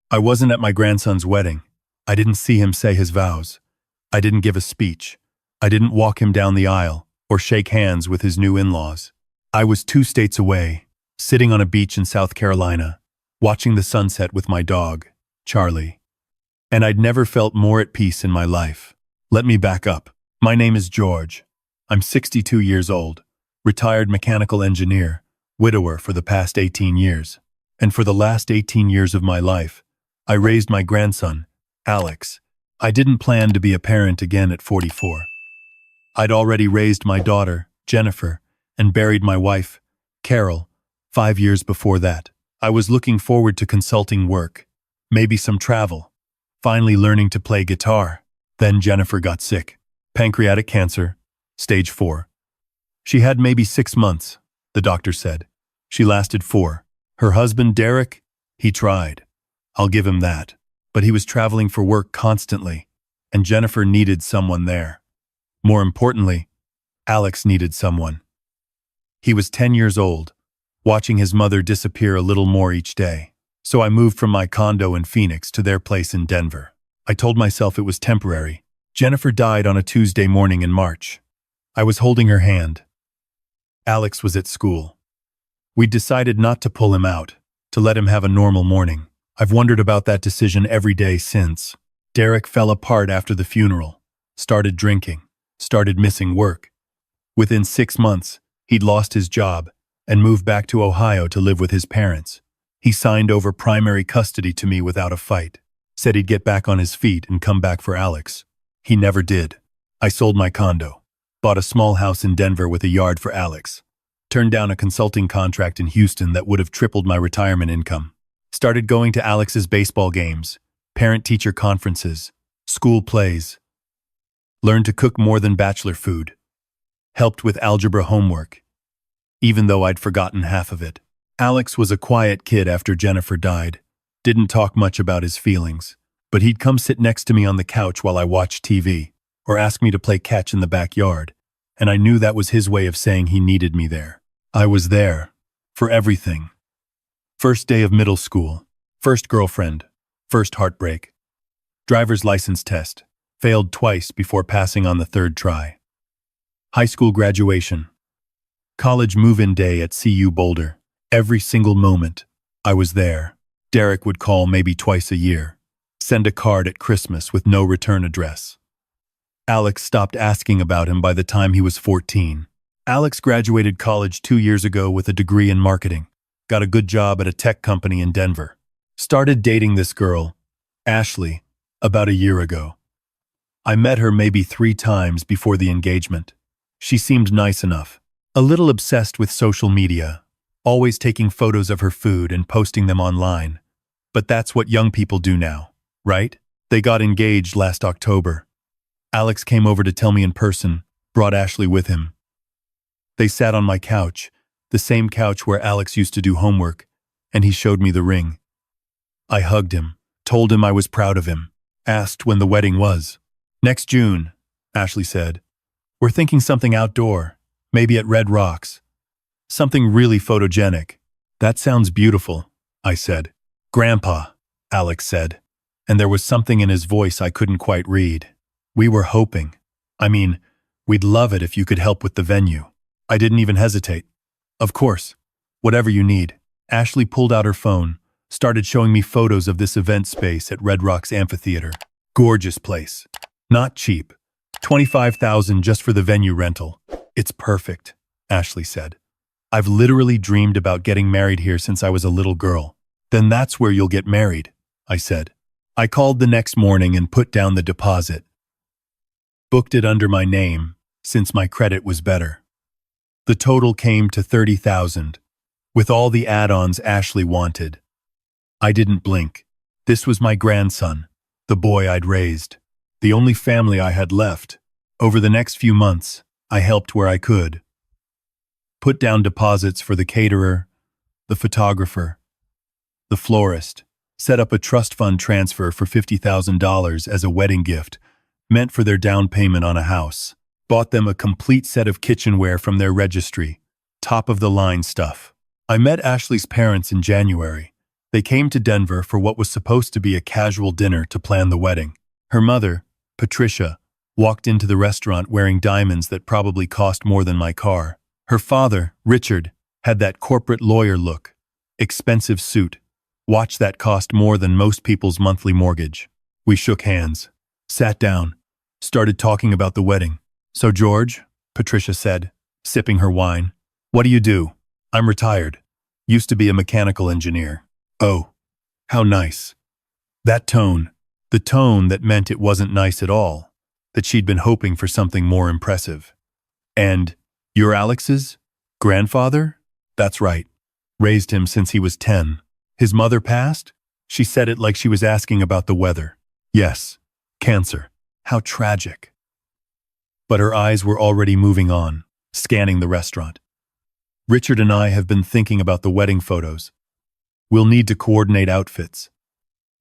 I wasn't at my grandson's wedding. I didn't see him say his vows. I didn't give a speech. I didn't walk him down the aisle or shake hands with his new in-laws. I was 2 states away, sitting on a beach in South Carolina, watching the sunset with my dog, Charlie. And I'd never felt more at peace in my life. Let me back up. My name is George. I'm 62 years old, retired mechanical engineer, widower for the past 18 years. And for the last 18 years of my life, I raised my grandson, Alex. I didn't plan to be a parent again at 44. I'd already raised my daughter, Jennifer, and buried my wife, Carol, 5 years before that. I was looking forward to consulting work, maybe some travel, finally learning to play guitar. Then Jennifer got sick. Pancreatic cancer, stage 4. She had maybe 6 months, the doctor said. She lasted 4. Her husband, Derek, he tried. I'll give him that. But he was traveling for work constantly, and Jennifer needed someone there. More importantly, Alex needed someone. He was 10 years old, watching his mother disappear a little more each day. So I moved from my condo in Phoenix to their place in Denver. I told myself it was temporary. Jennifer died on a Tuesday morning in March. I was holding her hand. Alex was at school. We'd decided not to pull him out, to let him have a normal morning. I've wondered about that decision every day since. Derek fell apart after the funeral, started drinking, started missing work. Within 6 months, he'd lost his job and moved back to Ohio to live with his parents. He signed over primary custody to me without a fight, said he'd get back on his feet and come back for Alex. He never did. I sold my condo, bought a small house in Denver with a yard for Alex, turned down a consulting contract in Houston that would have tripled my retirement income, started going to Alex's baseball games, parent-teacher conferences, school plays, learned to cook more than bachelor food, helped with algebra homework, even though I'd forgotten half of it. Alex was a quiet kid after Jennifer died, didn't talk much about his feelings, but he'd come sit next to me on the couch while I watched TV, or ask me to play catch in the backyard, and I knew that was his way of saying he needed me there. I was there, for everything. First day of middle school, first girlfriend, first heartbreak. Driver's license test, failed twice before passing on the 3rd try. High school graduation. College move-in day at CU Boulder. Every single moment, I was there. Derek would call maybe twice a year, send a card at Christmas with no return address. Alex stopped asking about him by the time he was 14. Alex graduated college 2 years ago with a degree in marketing, got a good job at a tech company in Denver. Started dating this girl, Ashley, about a year ago. I met her maybe 3 times before the engagement. She seemed nice enough, a little obsessed with social media, always taking photos of her food and posting them online. But that's what young people do now, right? They got engaged last October. Alex came over to tell me in person, brought Ashley with him. They sat on my couch, the same couch where Alex used to do homework, and he showed me the ring. I hugged him, told him I was proud of him, asked when the wedding was. Next June, Ashley said. We're thinking something outdoor, maybe at Red Rocks. Something really photogenic. That sounds beautiful, I said. Grandpa, Alex said, and there was something in his voice I couldn't quite read. We were hoping. We'd love it if you could help with the venue. I didn't even hesitate. Of course, whatever you need. Ashley pulled out her phone, started showing me photos of this event space at Red Rocks Amphitheater. Gorgeous place. Not cheap. $25,000 just for the venue rental. It's perfect, Ashley said. I've literally dreamed about getting married here since I was a little girl. Then that's where you'll get married, I said. I called the next morning and put down the deposit. Booked it under my name, since my credit was better. The total came to $30,000, with all the add-ons Ashley wanted. I didn't blink. This was my grandson, the boy I'd raised, the only family I had left. Over the next few months, I helped where I could. Put down deposits for the caterer, the photographer, the florist, set up a trust fund transfer for $50,000 as a wedding gift, meant for their down payment on a house. Bought them a complete set of kitchenware from their registry, top-of-the-line stuff. I met Ashley's parents in January, They came to Denver for what was supposed to be a casual dinner to plan the wedding. Her mother, Patricia, walked into the restaurant wearing diamonds that probably cost more than my car. Her father, Richard, had that corporate lawyer look. Expensive suit. Watch that cost more than most people's monthly mortgage. We shook hands, sat down, started talking about the wedding. So George, Patricia said, sipping her wine, what do you do? I'm retired. Used to be a mechanical engineer. Oh, how nice. That tone, the tone that meant it wasn't nice at all, that she'd been hoping for something more impressive. And you're Alex's grandfather? That's right. Raised him since he was 10. His mother passed? She said it like she was asking about the weather. Yes, cancer. How tragic. But her eyes were already moving on, scanning the restaurant. Richard and I have been thinking about the wedding photos. We'll need to coordinate outfits.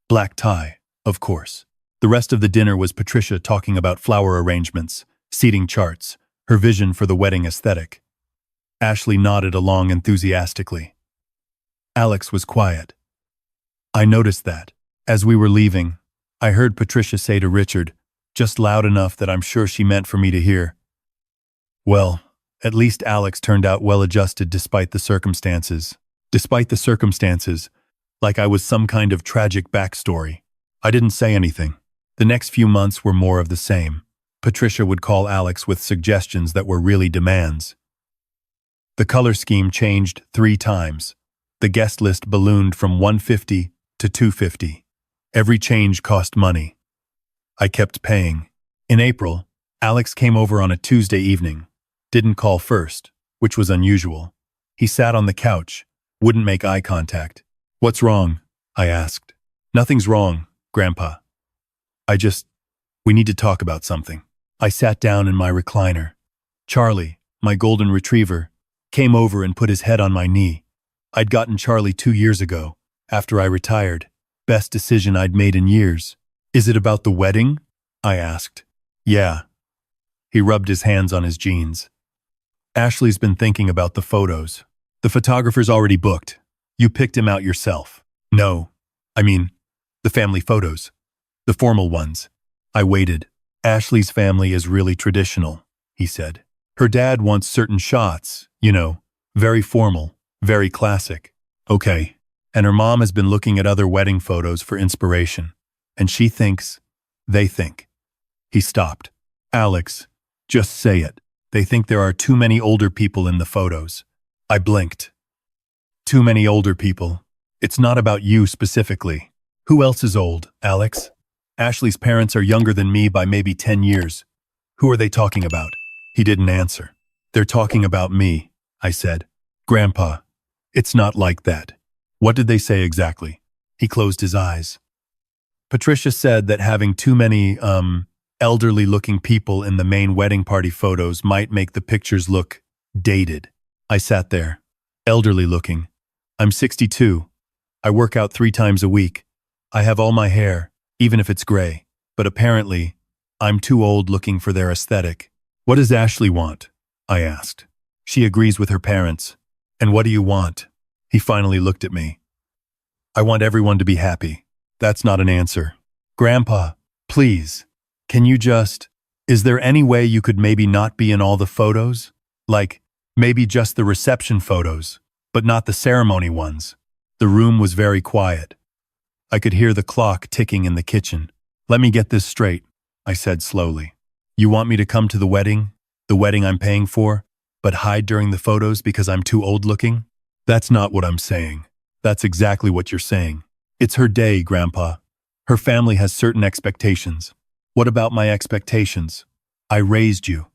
Black tie, of course. The rest of the dinner was Patricia talking about flower arrangements, seating charts, her vision for the wedding aesthetic. Ashley nodded along enthusiastically. Alex was quiet. I noticed that. As we were leaving, I heard Patricia say to Richard, just loud enough that I'm sure she meant for me to hear, well, at least Alex turned out well-adjusted despite the circumstances. Despite the circumstances, like I was some kind of tragic backstory. I didn't say anything. The next few months were more of the same. Patricia would call Alex with suggestions that were really demands. The color scheme changed 3 times. The guest list ballooned from 150 to 250. Every change cost money. I kept paying. In April, Alex came over on a Tuesday evening. Didn't call first, which was unusual. He sat on the couch, wouldn't make eye contact. What's wrong? I asked. Nothing's wrong, Grandpa. We need to talk about something. I sat down in my recliner. Charlie, my golden retriever, came over and put his head on my knee. I'd gotten Charlie 2 years ago, after I retired. Best decision I'd made in years. Is it about the wedding? I asked. Yeah. He rubbed his hands on his jeans. Ashley's been thinking about the photos. The photographer's already booked. You picked him out yourself. No. I mean, the family photos. The formal ones. I waited. Ashley's family is really traditional, he said. Her dad wants certain shots, very formal, very classic. Okay. And her mom has been looking at other wedding photos for inspiration. And they think. He stopped. Alex, just say it. They think there are too many older people in the photos. I blinked. Too many older people. It's not about you specifically. Who else is old, Alex? Ashley's parents are younger than me by maybe 10 years. Who are they talking about? He didn't answer. They're talking about me, I said. Grandpa, it's not like that. What did they say exactly? He closed his eyes. Patricia said that having too many, elderly-looking people in the main wedding party photos might make the pictures look dated. I sat there. Elderly-looking. I'm 62. I work out 3 times a week. I have all my hair, even if it's gray. But apparently, I'm too old looking for their aesthetic. What does Ashley want? I asked. She agrees with her parents. And what do you want? He finally looked at me. I want everyone to be happy. That's not an answer. Grandpa, please. Is there any way you could maybe not be in all the photos? Like, maybe just the reception photos, but not the ceremony ones. The room was very quiet. I could hear the clock ticking in the kitchen. Let me get this straight, I said slowly. You want me to come to the wedding I'm paying for, but hide during the photos because I'm too old looking? That's not what I'm saying. That's exactly what you're saying. It's her day, Grandpa. Her family has certain expectations. What about my expectations? I raised you.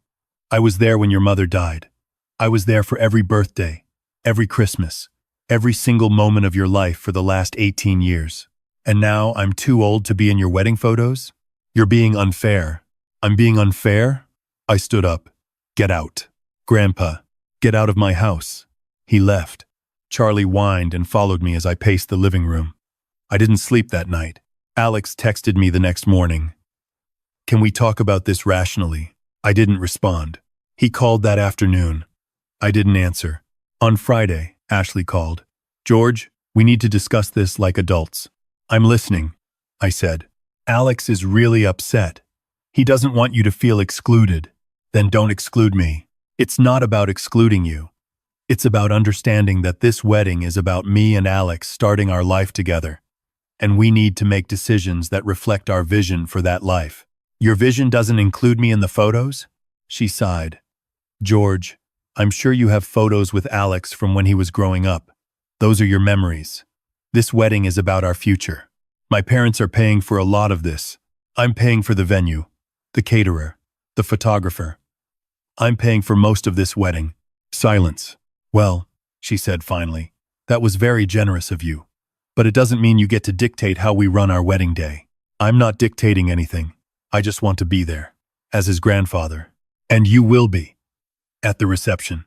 I was there when your mother died. I was there for every birthday, every Christmas, every single moment of your life for the last 18 years. And now I'm too old to be in your wedding photos? You're being unfair. I'm being unfair? I stood up. Get out. Grandpa, get out of my house. He left. Charlie whined and followed me as I paced the living room. I didn't sleep that night. Alex texted me the next morning. Can we talk about this rationally? I didn't respond. He called that afternoon. I didn't answer. On Friday, Ashley called. George, We need to discuss this like adults. I'm listening, I said. Alex is really upset. He doesn't want you to feel excluded. Then don't exclude me. It's not about excluding you. It's about understanding that this wedding is about me and Alex starting our life together. And we need to make decisions that reflect our vision for that life. Your vision doesn't include me in the photos? She sighed. George, I'm sure you have photos with Alex from when he was growing up. Those are your memories. This wedding is about our future. My parents are paying for a lot of this. I'm paying for the venue, the caterer, the photographer. I'm paying for most of this wedding. Silence. Well, she said finally, that was very generous of you. But it doesn't mean you get to dictate how we run our wedding day. I'm not dictating anything. I just want to be there, as his grandfather. And you will be. At the reception.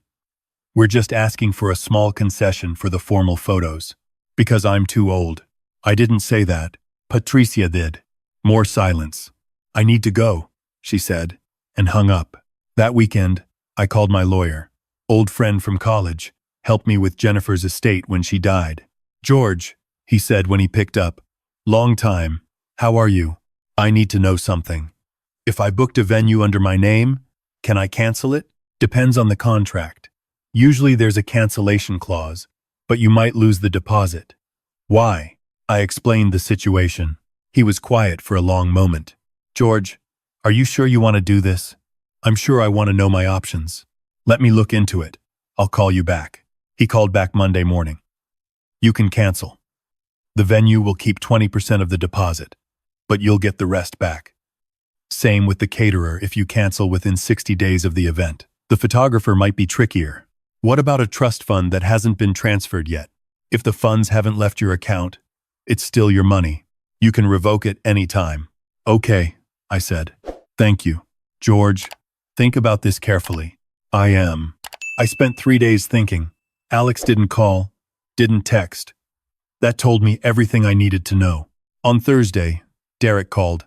We're just asking for a small concession for the formal photos. Because I'm too old. I didn't say that. Patricia did. More silence. I need to go, she said, and hung up. That weekend, I called my lawyer. Old friend from college. Helped me with Jennifer's estate when she died. George, he said when he picked up. Long time. How are you? I need to know something. If I booked a venue under my name, can I cancel it? Depends on the contract. Usually there's a cancellation clause, but you might lose the deposit. Why? I explained the situation. He was quiet for a long moment. George, are you sure you want to do this? I'm sure I want to know my options. Let me look into it. I'll call you back. He called back Monday morning. You can cancel. The venue will keep 20% of the deposit, but you'll get the rest back. Same with the caterer if you cancel within 60 days of the event. The photographer might be trickier. What about a trust fund that hasn't been transferred yet? If the funds haven't left your account, it's still your money. You can revoke it any time. Okay, I said. Thank you. George, think about this carefully. I spent 3 days thinking. Alex didn't call, didn't text. That told me everything I needed to know. On Thursday, Derek called.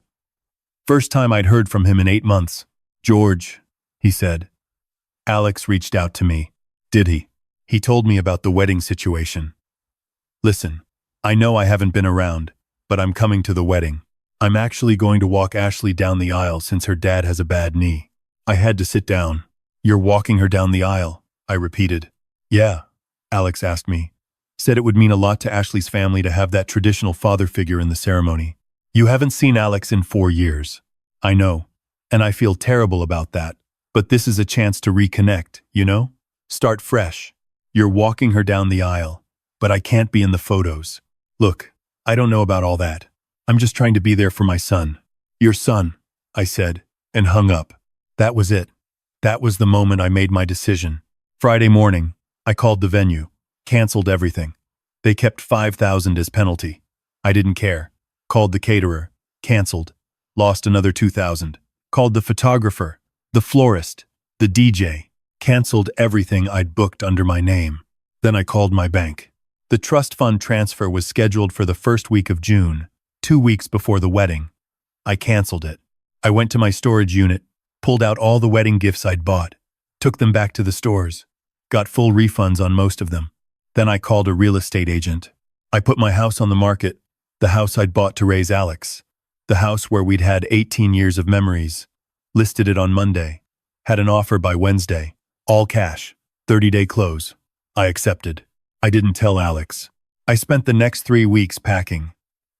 First time I'd heard from him in 8 months. George, he said. Alex reached out to me. Did he? He told me about the wedding situation. Listen, I know I haven't been around, but I'm coming to the wedding. I'm actually going to walk Ashley down the aisle since her dad has a bad knee. I had to sit down. You're walking her down the aisle, I repeated. Yeah, Alex asked me. Said it would mean a lot to Ashley's family to have that traditional father figure in the ceremony. You haven't seen Alex in 4 years. I know, and I feel terrible about that. But this is a chance to reconnect, you know? Start fresh. You're walking her down the aisle, but I can't be in the photos. Look, I don't know about all that. I'm just trying to be there for my son. Your son, I said, and hung up. That was it. That was the moment I made my decision. Friday morning, I called the venue, canceled everything. They kept $5,000 as penalty. I didn't care. Called the caterer, canceled. Lost another $2,000. Called the photographer, the florist, the DJ, canceled everything I'd booked under my name. Then I called my bank. The trust fund transfer was scheduled for the first week of June, 2 weeks before the wedding. I canceled it. I went to my storage unit, pulled out all the wedding gifts I'd bought, took them back to the stores, got full refunds on most of them. Then I called a real estate agent. I put my house on the market, the house I'd bought to raise Alex, the house where we'd had 18 years of memories. Listed it on Monday, had an offer by Wednesday, all cash, 30-day close. I accepted. I didn't tell Alex. I spent the next 3 weeks packing,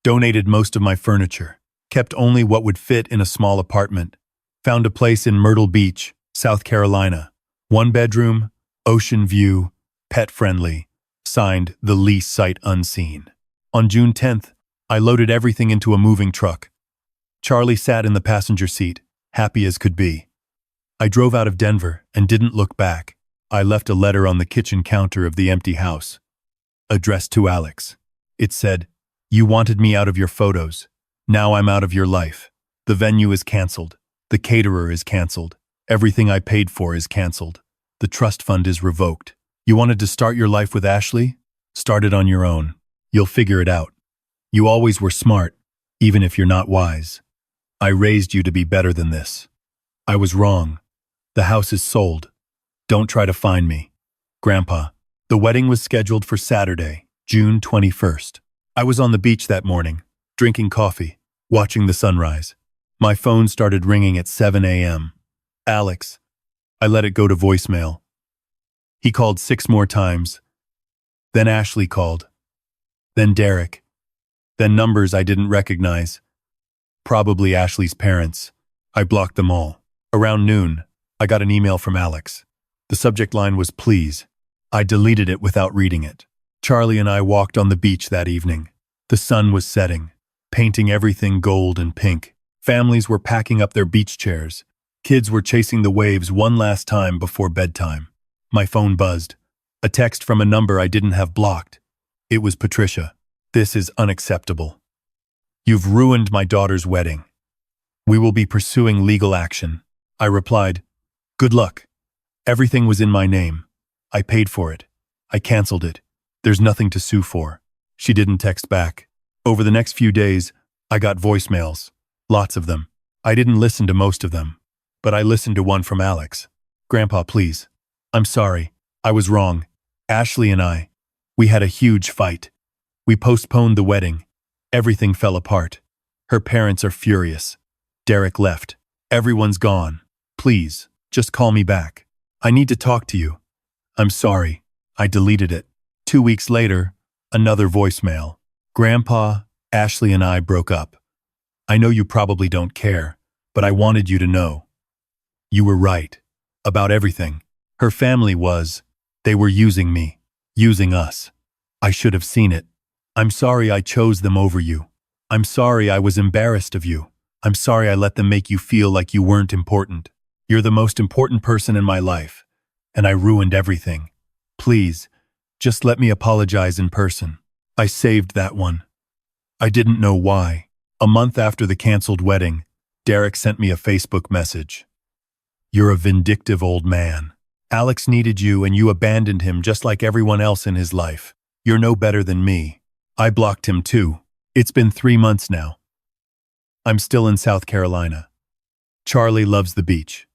donated most of my furniture, kept only what would fit in a small apartment, found a place in Myrtle Beach, South Carolina, 1 bedroom, ocean view, pet-friendly, signed the lease sight unseen. On June 10th, I loaded everything into a moving truck. Charlie sat in the passenger seat, happy as could be. I drove out of Denver and didn't look back. I left a letter on the kitchen counter of the empty house, addressed to Alex. It said, "You wanted me out of your photos. Now I'm out of your life. The venue is canceled. The caterer is canceled. Everything I paid for is canceled. The trust fund is revoked. You wanted to start your life with Ashley? Start it on your own. You'll figure it out. You always were smart, even if you're not wise. I raised you to be better than this. I was wrong. The house is sold. Don't try to find me. Grandpa." The wedding was scheduled for Saturday, June 21st. I was on the beach that morning, drinking coffee, watching the sunrise. My phone started ringing at 7 a.m. Alex. I let it go to voicemail. He called 6 more times. Then Ashley called. Then Derek. Then numbers I didn't recognize. Probably Ashley's parents. I blocked them all. Around noon, I got an email from Alex. The subject line was please. I deleted it without reading it. Charlie and I walked on the beach that evening. The sun was setting, painting everything gold and pink. Families were packing up their beach chairs. Kids were chasing the waves one last time before bedtime. My phone buzzed. A text from a number I didn't have blocked. It was Patricia. This is unacceptable. You've ruined my daughter's wedding. We will be pursuing legal action. I replied, good luck. Everything was in my name. I paid for it. I canceled it. There's nothing to sue for. She didn't text back. Over the next few days, I got voicemails. Lots of them. I didn't listen to most of them. But I listened to one from Alex. Grandpa, please. I'm sorry. I was wrong. Ashley and I, we had a huge fight. We postponed the wedding. Everything fell apart. Her parents are furious. Derek left. Everyone's gone. Please, just call me back. I need to talk to you. I'm sorry. I deleted it. 2 weeks later, another voicemail. Grandpa, Ashley and I broke up. I know you probably don't care, but I wanted you to know. You were right. About everything. Her family was. They were using me. Using us. I should have seen it. I'm sorry I chose them over you. I'm sorry I was embarrassed of you. I'm sorry I let them make you feel like you weren't important. You're the most important person in my life, and I ruined everything. Please, just let me apologize in person. I saved that one. I didn't know why. A month after the canceled wedding, Derek sent me a Facebook message. You're a vindictive old man. Alex needed you and you abandoned him just like everyone else in his life. You're no better than me. I blocked him too. It's been 3 months now. I'm still in South Carolina. Charlie loves the beach.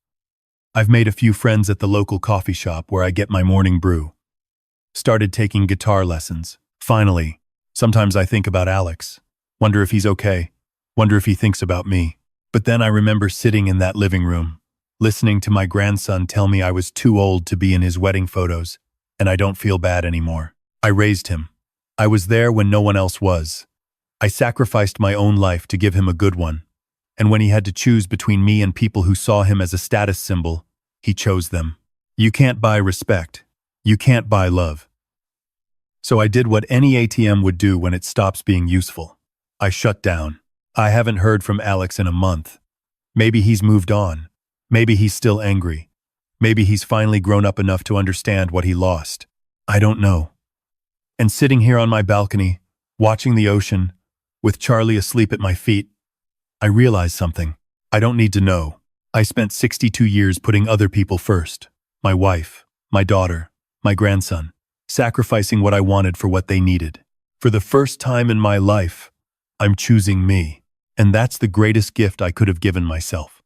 I've made a few friends at the local coffee shop where I get my morning brew. Started taking guitar lessons. Finally, sometimes I think about Alex. Wonder if he's okay. Wonder if he thinks about me. But then I remember sitting in that living room, listening to my grandson tell me I was too old to be in his wedding photos, and I don't feel bad anymore. I raised him. I was there when no one else was. I sacrificed my own life to give him a good one. And when he had to choose between me and people who saw him as a status symbol, he chose them. You can't buy respect. You can't buy love. So I did what any ATM would do when it stops being useful. I shut down. I haven't heard from Alex in a month. Maybe he's moved on. Maybe he's still angry. Maybe he's finally grown up enough to understand what he lost. I don't know. And sitting here on my balcony, watching the ocean, with Charlie asleep at my feet, I realized something. I don't need to know. I spent 62 years putting other people first. My wife, my daughter, my grandson, sacrificing what I wanted for what they needed. For the first time in my life, I'm choosing me. And that's the greatest gift I could have given myself.